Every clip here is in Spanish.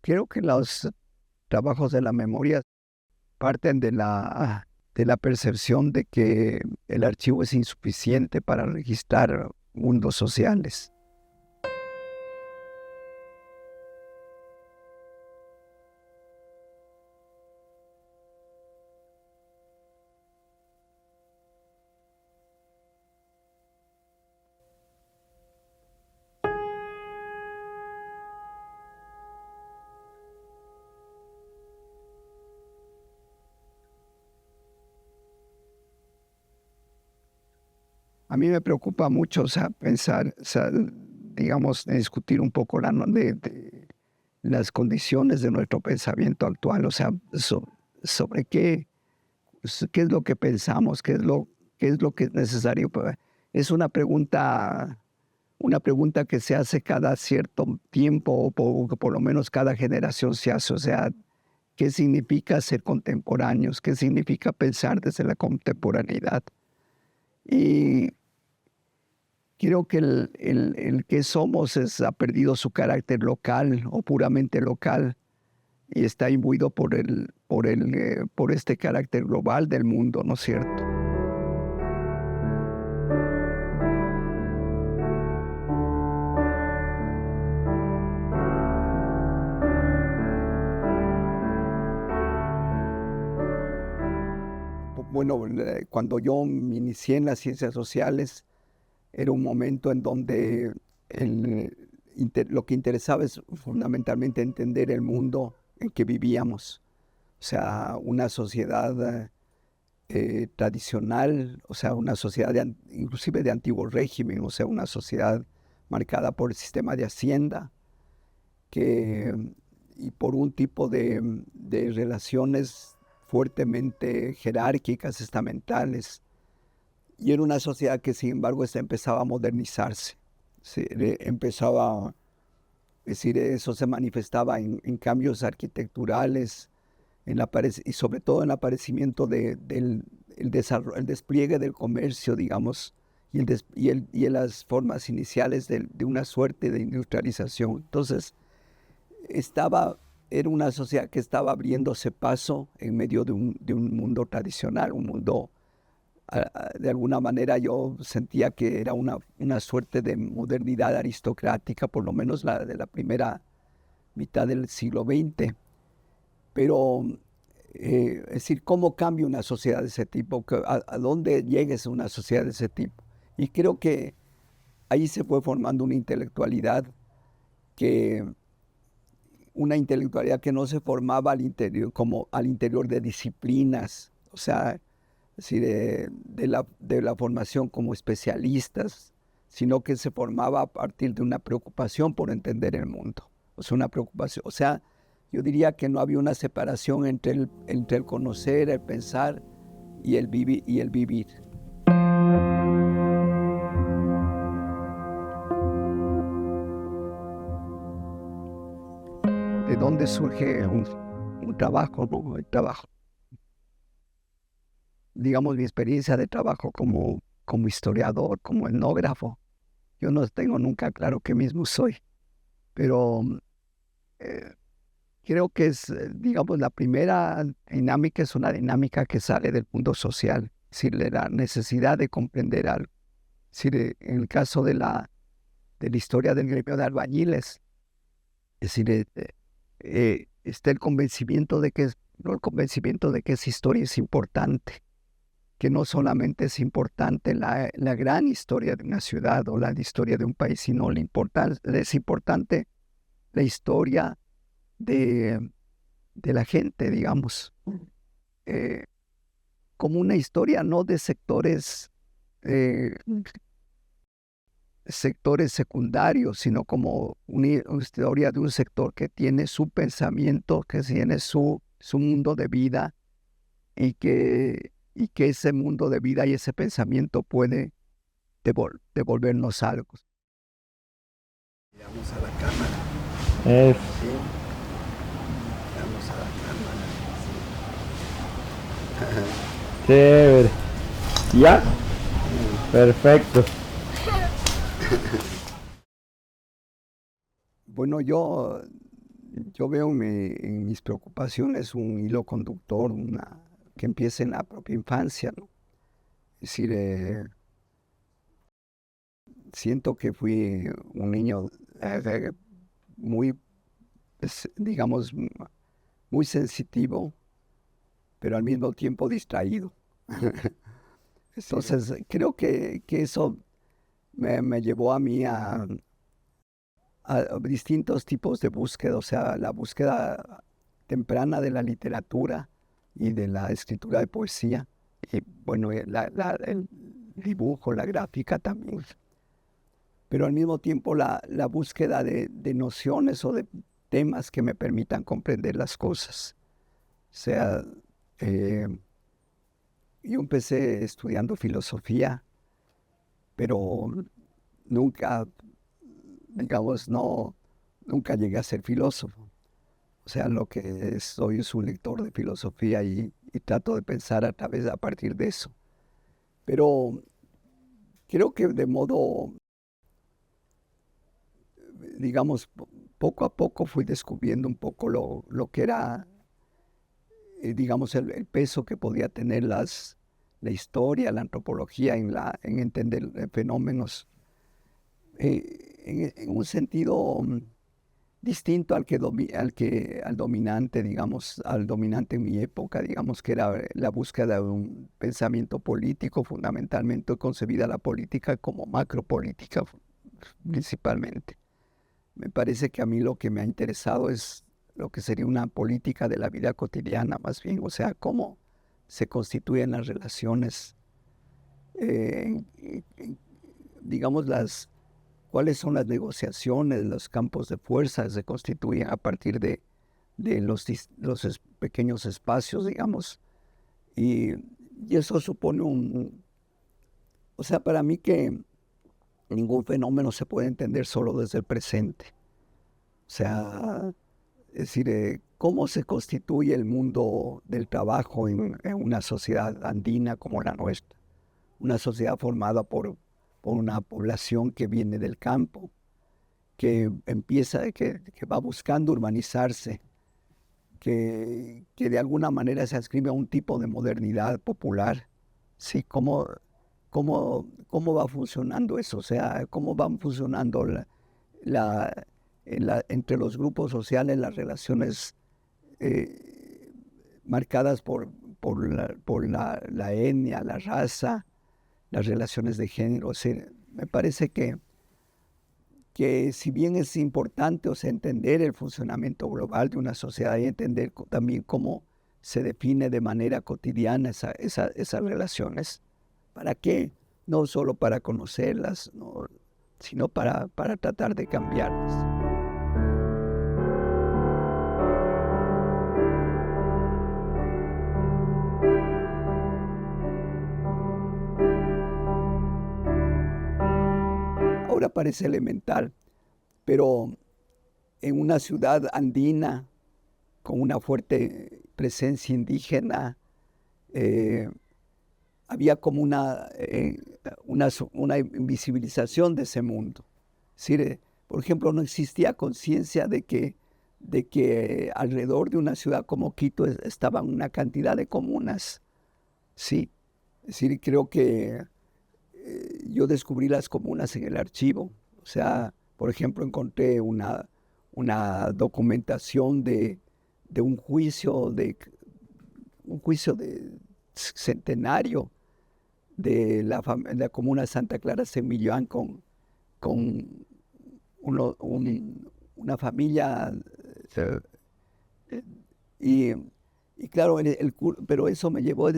Creo que los trabajos de la memoria parten de la percepción de que el archivo es insuficiente para registrar mundos sociales. A mí me preocupa mucho, o sea, pensar, o sea, digamos, discutir un poco de las condiciones de nuestro pensamiento actual, o sea, sobre qué es lo que pensamos, qué es lo que es necesario. Es una pregunta que se hace cada cierto tiempo, o por lo menos cada generación se hace, o sea, ¿qué significa ser contemporáneos? ¿Qué significa pensar desde la contemporaneidad? Y creo que el que somos ha perdido su carácter local o puramente local y está imbuido por este carácter global del mundo, ¿no es cierto? Bueno, cuando yo me inicié en las ciencias sociales, era un momento en donde lo que interesaba es fundamentalmente entender el mundo en que vivíamos. O sea, una sociedad tradicional, o sea, una sociedad inclusive de antiguo régimen, o sea, una sociedad marcada por el sistema de hacienda que, y por un tipo de relaciones fuertemente jerárquicas, estamentales. Y era una sociedad que, sin embargo, empezaba a modernizarse. Empezaba, es decir, eso se manifestaba en cambios arquitecturales, y sobre todo en el aparecimiento el despliegue del comercio, digamos, y en las formas iniciales de una suerte de industrialización. Entonces, estaba, era una sociedad que estaba abriéndose paso en medio de un mundo tradicional, un mundo, de alguna manera yo sentía que era una suerte de modernidad aristocrática, por lo menos la de la primera mitad del siglo XX. Pero, es decir, ¿cómo cambia una sociedad de ese tipo? ¿A dónde llegues a una sociedad de ese tipo? Y creo que ahí se fue formando que, una intelectualidad que no se formaba al interior, como al interior de disciplinas, o sea, es decir, de la formación como especialistas, sino que se formaba a partir de una preocupación por entender el mundo. O sea, una preocupación, o sea, yo diría que no había una separación entre el conocer, el pensar y el vivir. ¿De dónde surge un trabajo, no? El trabajo, digamos, mi experiencia de trabajo como historiador, como etnógrafo. Yo no tengo nunca claro qué mismo soy, pero eh, creo que digamos, la primera dinámica es una dinámica que sale del mundo social, es decir, de la necesidad de comprender algo. Es decir, en el caso de la historia del gremio de albañiles, es decir, está el convencimiento de no el convencimiento de que esa historia es importante, que no solamente es importante la gran historia de una ciudad o la historia de un país, sino es importante la historia de, de la gente, digamos, eh, como una historia no de eh, sectores secundarios, sino como una historia de un sector que tiene su pensamiento, que tiene su mundo de vida y que ese mundo de vida y ese pensamiento puede devolvernos algo. Vamos a la cámara. Es Sí, vamos a la cámara. chévere. Ya, perfecto. Bueno, yo yo veo en mis preocupaciones un hilo conductor, que empieza en la propia infancia, ¿no? Es decir, siento que fui un niño muy, digamos, muy sensitivo, pero al mismo tiempo distraído. Entonces, creo que eso me llevó a mí a distintos tipos de búsqueda, o sea, la búsqueda temprana de la literatura y de la escritura de poesía, y bueno, el dibujo, la gráfica también, pero al mismo tiempo la búsqueda de nociones o de temas que me permitan comprender las cosas. O sea, eh, yo empecé estudiando filosofía, pero nunca, digamos, nunca llegué a ser filósofo. O sea, lo que soy es un lector de filosofía y trato de pensar a partir de eso. Pero creo que de modo, digamos, poco a poco fui descubriendo un poco lo que era, digamos, el peso que podía tener la historia, la antropología en entender fenómenos en un sentido distinto al dominante, digamos, al dominante en mi época, digamos, que era la búsqueda de un pensamiento político, fundamentalmente concebida la política como macropolítica, principalmente. Me parece que a mí lo que me ha interesado es lo que sería una política de la vida cotidiana, más bien, o sea, cómo se constituyen las relaciones, digamos, cuáles son las negociaciones, los campos de fuerza que se constituyen a partir de los pequeños espacios, digamos. Y, y eso supone o sea, para mí que ningún fenómeno se puede entender solo desde el presente. O sea, es decir, cómo se constituye el mundo del trabajo en una sociedad andina como la nuestra, una sociedad formada por una población que viene del campo, que va buscando urbanizarse, que de alguna manera se adscribe a un tipo de modernidad popular. Sí, cómo va funcionando eso, o sea, cómo van funcionando la, entre los grupos sociales las relaciones marcadas por la etnia, la raza, las relaciones de género. O sea, me parece que si bien es importante, o sea, entender el funcionamiento global de una sociedad y entender también cómo se define de manera cotidiana esas relaciones, ¿para qué? No solo para conocerlas, no, sino para tratar de cambiarlas. Ahora parece elemental, pero en una ciudad andina con una fuerte presencia indígena, eh, había como una invisibilización de ese mundo. Es decir, por ejemplo, no existía conciencia de que alrededor de una ciudad como Quito estaban una cantidad de comunas. Sí, es decir, creo que yo descubrí las comunas en el archivo. O sea, por ejemplo, encontré una documentación de un juicio de centenario de la comuna de Santa Clara Semillán con una familia. eh, y, y claro, pero eso me llevó,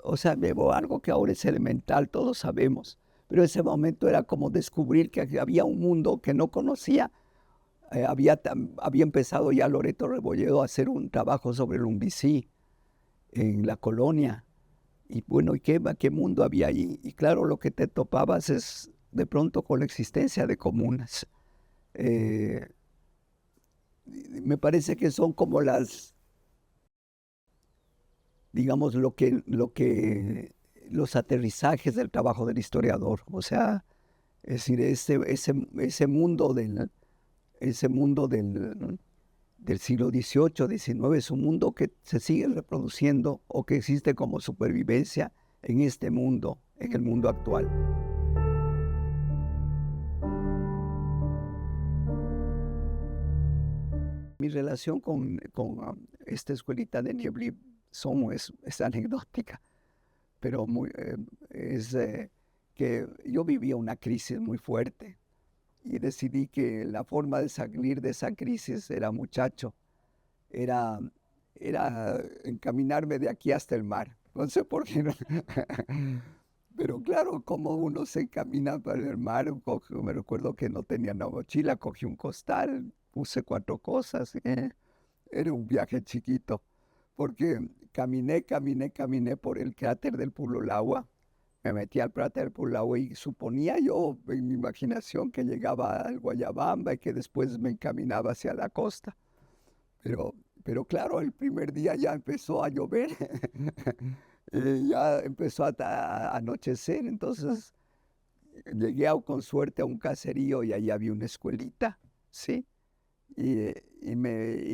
o sea, me llevó a algo que ahora es elemental, todos sabemos. Pero ese momento era como descubrir que había un mundo que no conocía. Había empezado ya Loreto Rebolledo a hacer un trabajo sobre el Umbisí en la colonia. Y bueno, ¿qué mundo había ahí? Y claro, lo que te topabas es de pronto con la existencia de comunas. Eh, Me parece que son como digamos, los aterrizajes del trabajo del historiador. O sea, es decir, ese mundo del del siglo XVIII, XIX, es un mundo que se sigue reproduciendo o que existe como supervivencia en este mundo, en el mundo actual. Mi relación con esta escuelita de Niebli es anecdótica, pero es que yo vivía una crisis muy fuerte y decidí que la forma de salir de esa crisis era muchacho, era, era encaminarme de aquí hasta el mar. No sé por qué no. Pero claro, como uno se encamina para el mar, me recuerdo que no tenía una mochila, cogí un costal, puse 4 cosas. Era un viaje chiquito, porque caminé por el cráter del Pululagua. Me metí al cráter del Pululagua y suponía yo en mi imaginación que llegaba al Guayabamba y que después me encaminaba hacia la costa. Pero claro, el primer día ya empezó a llover, ya empezó a anochecer, entonces llegué con suerte a un caserío y ahí había una escuelita, ¿sí? Y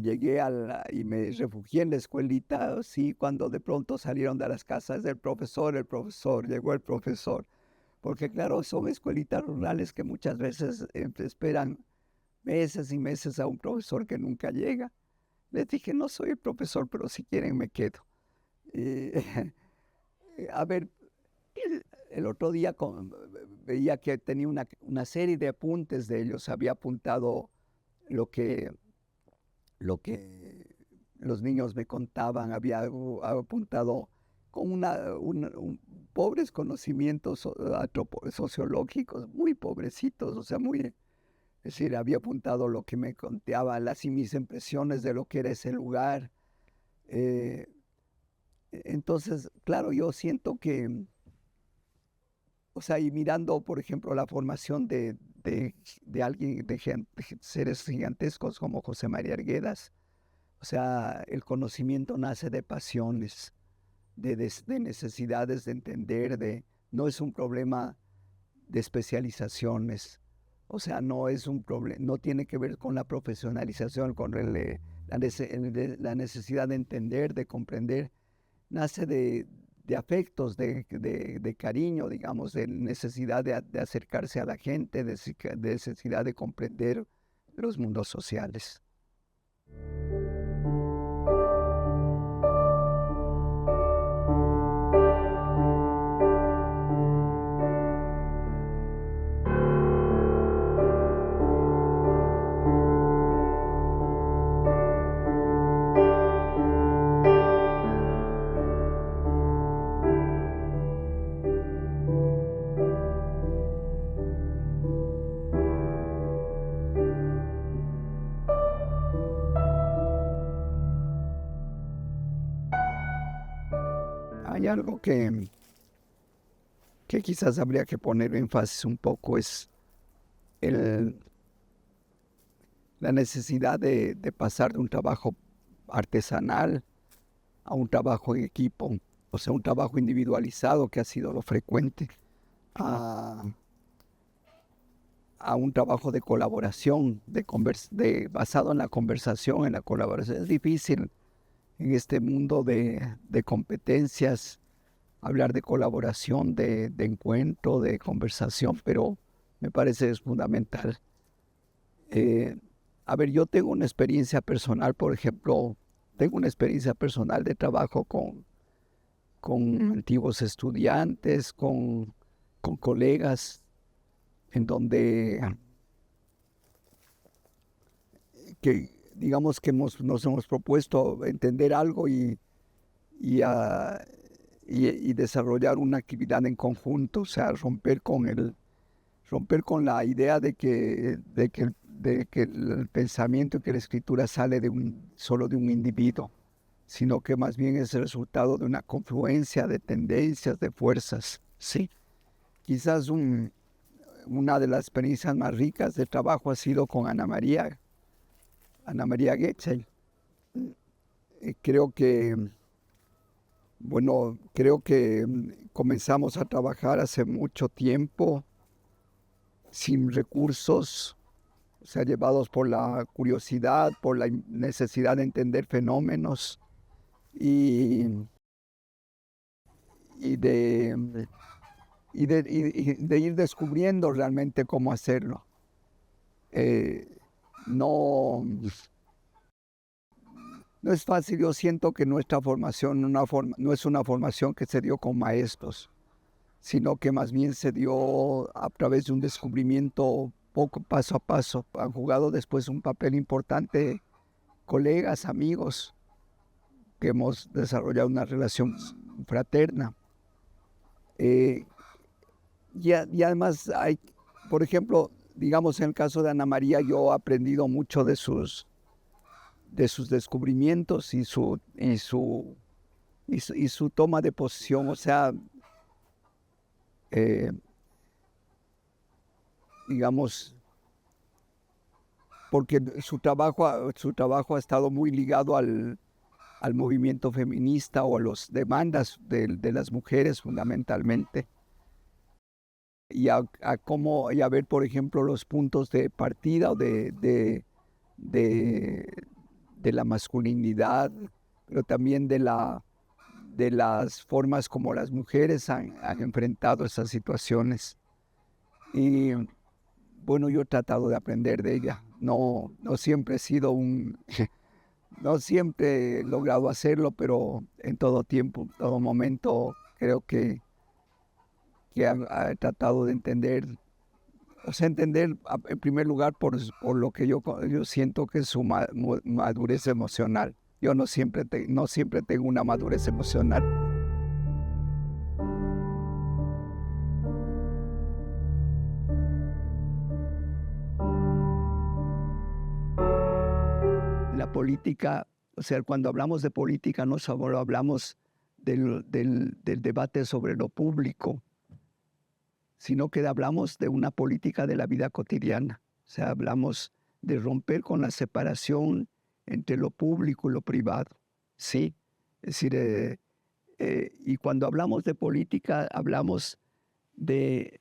llegué y me refugié en la escuelita, sí, cuando de pronto salieron de las casas del profesor, llegó el profesor, porque claro, son escuelitas rurales que muchas veces esperan meses y meses a un profesor que nunca llega. Les dije, no soy el profesor, pero si quieren me quedo. Y, a ver, el otro día veía que tenía una serie de apuntes de ellos, había apuntado lo que los niños me contaban, había apuntado con pobres conocimientos sociológicos, muy pobrecitos, o sea, es decir, había apuntado lo que me contaban, mis impresiones de lo que era ese lugar. Eh, entonces, claro, yo siento que, o sea, y mirando, por ejemplo, la formación de alguien, de seres gigantescos como José María Arguedas, o sea, el conocimiento nace de pasiones, de necesidades de entender, no es un problema de especializaciones, o sea, no es un problema, no tiene que ver con la profesionalización, con la necesidad de entender, de comprender, nace de afectos, de cariño, digamos, de necesidad de acercarse a la gente, de necesidad de comprender los mundos sociales. Hay algo que quizás habría que poner énfasis un poco, es la necesidad de pasar de un trabajo artesanal a un trabajo en equipo, o sea, un trabajo individualizado que ha sido lo frecuente, a, a un trabajo de colaboración, basado en la conversación, en la colaboración. Es difícil en este mundo de competencias hablar de colaboración, de encuentro, de conversación, pero me parece es fundamental. A ver, yo tengo una experiencia personal, por ejemplo, tengo una experiencia personal de trabajo con antiguos estudiantes, con colegas, en donde digamos que nos hemos propuesto entender algo y desarrollar una actividad en conjunto, o sea, romper con la idea de que el pensamiento y que la escritura sale solo de un individuo, sino que más bien es el resultado de una confluencia de tendencias, de fuerzas, ¿sí? Quizás una de las experiencias más ricas de trabajo ha sido con Ana María Goetzl. Creo que comenzamos a trabajar hace mucho tiempo, sin recursos, o sea, llevados por la curiosidad, por la necesidad de entender fenómenos y, y de, y de ir descubriendo realmente cómo hacerlo. No, no es fácil. Yo siento que nuestra formación no es una formación que se dio con maestros, sino que más bien se dio a través de un descubrimiento paso a paso. Han jugado después un papel importante colegas, amigos, que hemos desarrollado una relación fraterna. Y además hay, por ejemplo, digamos en el caso de Ana María, yo he aprendido mucho de sus descubrimientos y su toma de posición. O sea, digamos, porque su trabajo ha estado muy ligado al movimiento feminista o a las demandas de las mujeres fundamentalmente. Y a ver, por ejemplo, los puntos de partida o de la masculinidad, pero también de las formas como las mujeres han enfrentado esas situaciones. Y bueno, yo he tratado de aprender de ella. No siempre he sido no siempre he logrado hacerlo, pero en todo tiempo, en todo momento, creo que he tratado de entender. O sea, entender en primer lugar por lo que yo siento que es su madurez emocional. Yo no siempre tengo una madurez emocional. La política, o sea, cuando hablamos de política no solo hablamos del debate sobre lo público, sino que hablamos de una política de la vida cotidiana. O sea, hablamos de romper con la separación entre lo público y lo privado, ¿sí? Es decir, y cuando hablamos de política, hablamos de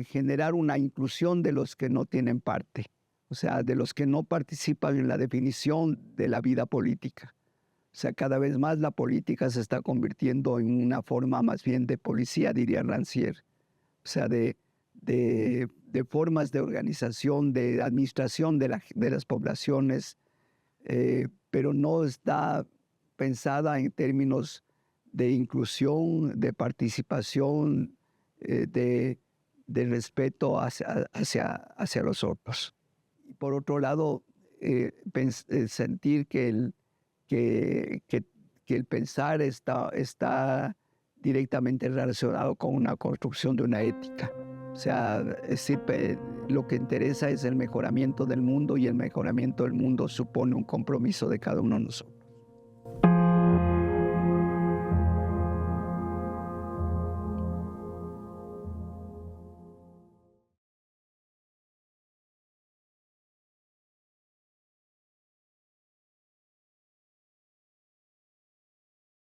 generar una inclusión de los que no tienen parte, o sea, de los que no participan en la definición de la vida política. O sea, cada vez más la política se está convirtiendo en una forma más bien de policía, diría Rancière. O sea, de formas de organización, de administración de las poblaciones, pero no está pensada en términos de inclusión, de participación, de respeto hacia los otros. Y por otro lado, sentir que el pensar está directamente relacionado con una construcción de una ética. O sea, es decir, lo que interesa es el mejoramiento del mundo, y el mejoramiento del mundo supone un compromiso de cada uno de nosotros.